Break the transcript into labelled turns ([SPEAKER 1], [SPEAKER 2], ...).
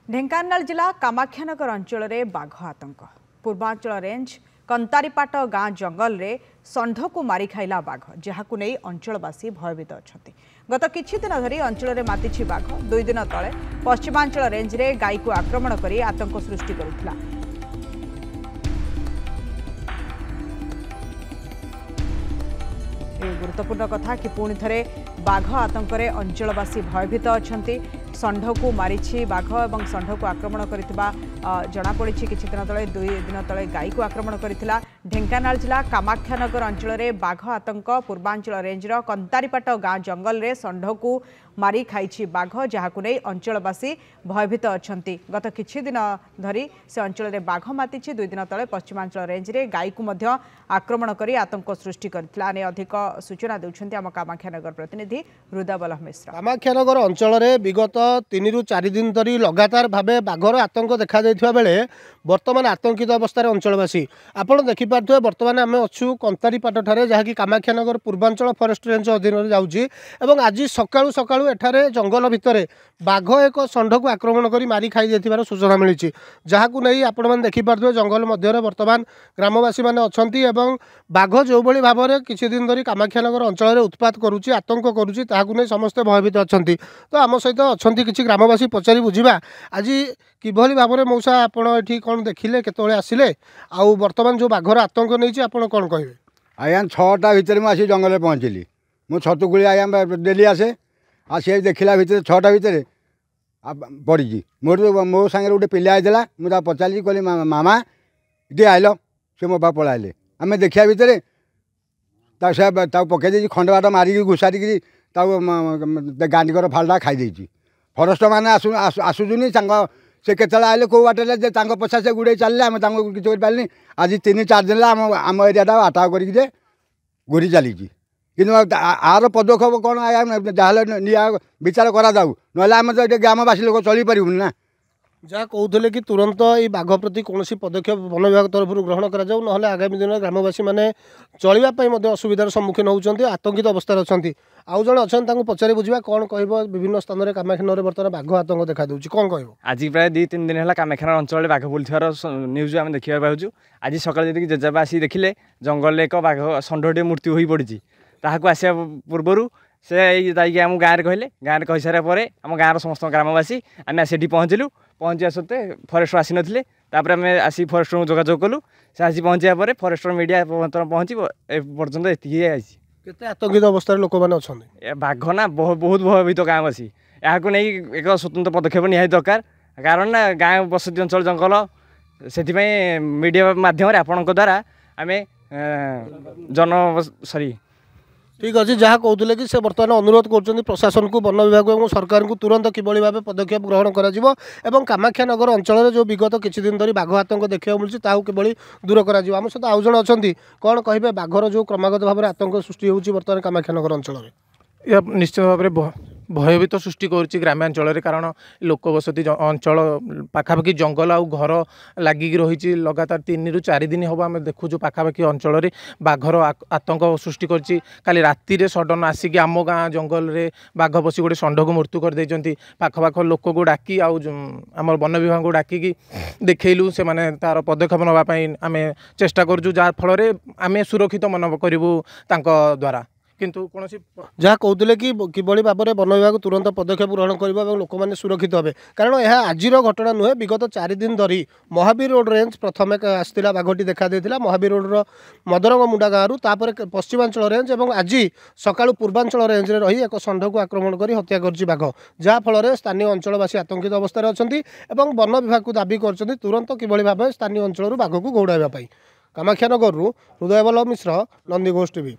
[SPEAKER 1] ढेंकानाल जिला कामाख्यानगर अंचल में बाघ आतंक पूर्वांचल रेंज कंतारीपाट गाँ जंगल में षंढ को मारी खाइला बाघ जहां नहीं अंचलवासी भयभीत अच्छा गत किछि दिन धरी अंचल में मातिछि बाघ 2 दिन तले पश्चिमांचल रेंज रे गाई को आक्रमण कर आतंक सृष्टि करुथिला। गुरुत्वपूर्ण कथा कि पुणी थे बाघ आतंक अंचलवासी भयभीत अच्छा षंढ को मारी बाघ और षंढ को आक्रमण करथिबा जनापड़ी किछि दिन तले 2 दिन तले गाई को आक्रमण करथिला। ढेंकानाल जिला कामाख्यानगर अंचल में बाघ आतंक पूर्वांचल रेंजर कंतारीपाट गाँ जंगल में षंढ को मारी खाई बाघ जहां नहीं अंचलवासी भयभीत अच्छा गत किछि दिन धरी से अंचल में बाघ माति 2 दिन तले पश्चिमांचल रेंज रे गाई को मध्य आक्रमण कर आतंक सृष्टि करथिला। ने अधिक सूचना देउछन्ती आम कामाख्यानगर प्रतिनिधि रुदाबल मिश्र।
[SPEAKER 2] कामाख्यानगर अंचल में विगत 3 ରୁ 4 दिन धरी लगातार भावे बाघर आतंक देखा देथिबा बेले वर्तमान आतंकित अवस्था अंचलवासी आपण देखिपारे बर्तमान आम अच्छु कंतारीपाट ठारे जहाँकि कामाख्यानगर पूर्वांचल फॉरेस्ट रेंज अधीन जाऊँगी और आज सकाळु सकाळु एठारे जंगल भितर बाघ एक षंढ को आक्रमण कर मारी खाई देथिबार सूचना मिली जहां नहीं आपण मैंने देखिपारे जंगल मध्य वर्तमान ग्रामवासी मैंने अच्छा बाघ जो भाई भाव में किसी दिन धरी कामाख्यानगर अंचल में उत्पात करुच्ची आतंक करुच्ची नहीं समस्ते भयभीत अच्छा तो आम सहित अच्छा किसी ग्रामवासी पचारि बुझा आज किभली भाव में मौसा आपड़ ये कौन देखिले केतले आसिले आउ बर्तमान जो बाघर आतंक नहीं आप कौन कहे?
[SPEAKER 3] आज्ञा 6टा भितर मुझे जंगल पहुँचली मु छतुकुली आज्ञा डेली आसे आ सी देखला भितर 6टा भितर पड़ी मोर मो सागर गोटे पिला आईला मुझे पचारि कहली मामा ये आइल से मो बाप पलाइले आम देखा भितर पकई खंड बाट मारिकी घुसारिकी गांडीकर फालटा खाई फरेस्ट मैंने आसुनी से केतले आइले कौ बाटे पछा से गुड़े चलिए आम किसी पारे आज 3-4 दिन आम एरिया आटाक करके घूरी चली कि आर पदक्षेप कौन आया जहाँ निया विचार करा जाऊ ना आम तो ये ग्रामवासी लोग चली पारूनी ना
[SPEAKER 2] जहाँ कहते कि तुरंत ये बाघ प्रति कौन पदक्षेप वन विभाग तरफ ग्रहण कर आगामी दिन ग्रामवासी मैंने चलवाई असुविधार सम्मुखीन होती आतंकित अवस्था अच्छा आउ जन अच्छा पचारि बुझा कौन कह विभिन्न स्थान में कामाख्यानगर बर्तमान बाघ आतंक देखा दूसरी कौन कह? आज
[SPEAKER 4] प्राय 2-3 दिन है कामाख्यानगर अंचल में बाघ बुलूर न्यूज आम देखा पाऊँ। आज सकाल जी जेजेबा आसी देखिले जंगल एक बाघ षंढटे मृत्यु हो पड़ी ताकू आसा पूर्वर से जाइए आम गाँव में कहले गाँव में कही सारापर आम गाँव समस्त ग्रामवासी आम से पहुँचलु पहुँचा सत्ते फरेस्टर आसी नथिले तापर आम आसी फरेस्टर जोगाजोग कलु से आसी पहुँचा फरेस्टर मीडिया पहुँची पर्यटन ये
[SPEAKER 2] केते आतंकित अवस्था लोक मैंने अच्छा
[SPEAKER 4] बाघ ना बहुत भयभीत गाँव अच्छी यहाँ नहीं एक स्वतंत्र पदक्षेप निहाती दरकार कारण ना गाँव बसती अंचल जंगल से मीडिया माध्यम आपण द्वारा आम सॉरी
[SPEAKER 2] ठीक अच्छे जहाँ कहते कि से बर्तमान अनुरोध कर प्रशासन को वन विभाग और सरकार को तुरंत किभली भाव पदक्षेप ग्रहण कर कामाख्यानगर अंचल में जो विगत किसी दिन धरी बाघ आतंक देखा मिलूँ किभली दूर कर आम सहित आउ जन अच्छा कौन कहे बाघर जो क्रमागत भाव में आतंक सृष्टि होती बर्तमान कामाख्यानगर अंचल में
[SPEAKER 5] यह निश्चित भाव में भयभीत सृष्टि करुच्ची ग्रामांचल में कारण लोक बसती अंचल पाखापाखि जंगल आउ घर लगिक रही लगातार 3 ରୁ 4 दिन हम आम देखु पाखापाखि अंचल में बाघर आतंक सृष्टि करछि। काली राति रे सडन आसिक आम गाँ जंगल में बाघ पशि गोटे षंढ को मृत्यु कर देइछन्ति पाखपाख लोक को डाकी आम वन विभाग को डाकिकी देखलु से माने तार पदक्षेप नापी आम चेष्टा करूँ जहाँ फल आम सुरक्षित मन करूँ द्वारा किंतु कौन
[SPEAKER 2] जहाँ कहते कि किभली भाव में वन विभाग तुरंत पदक्षेप ग्रहण कर लोक मैंने सुरक्षित हे कारण यह आज घटना नुहे विगत 4 दिन धरी महावीर रोड रेंज प्रथम आसाला बाघटी देखा देता महावीर रोड मदरंग मुंडा गाँव तापर पश्चिमांचल रेंज और आज सकाळु पूर्वांचल रेंज में रही एक षंढ को आक्रमण कर हत्या कर बाघ जहाँफल स्थानीय अंचलवासी आतंकित अवस्था अच्छा वन विभाग को दाबी कर तुरंत किभली भाव स्थानीय अंचल बाघ को घौड़ाइवाई। कामाख्यानगर हृदयबल मिश्र, नंदीघोष टीवी।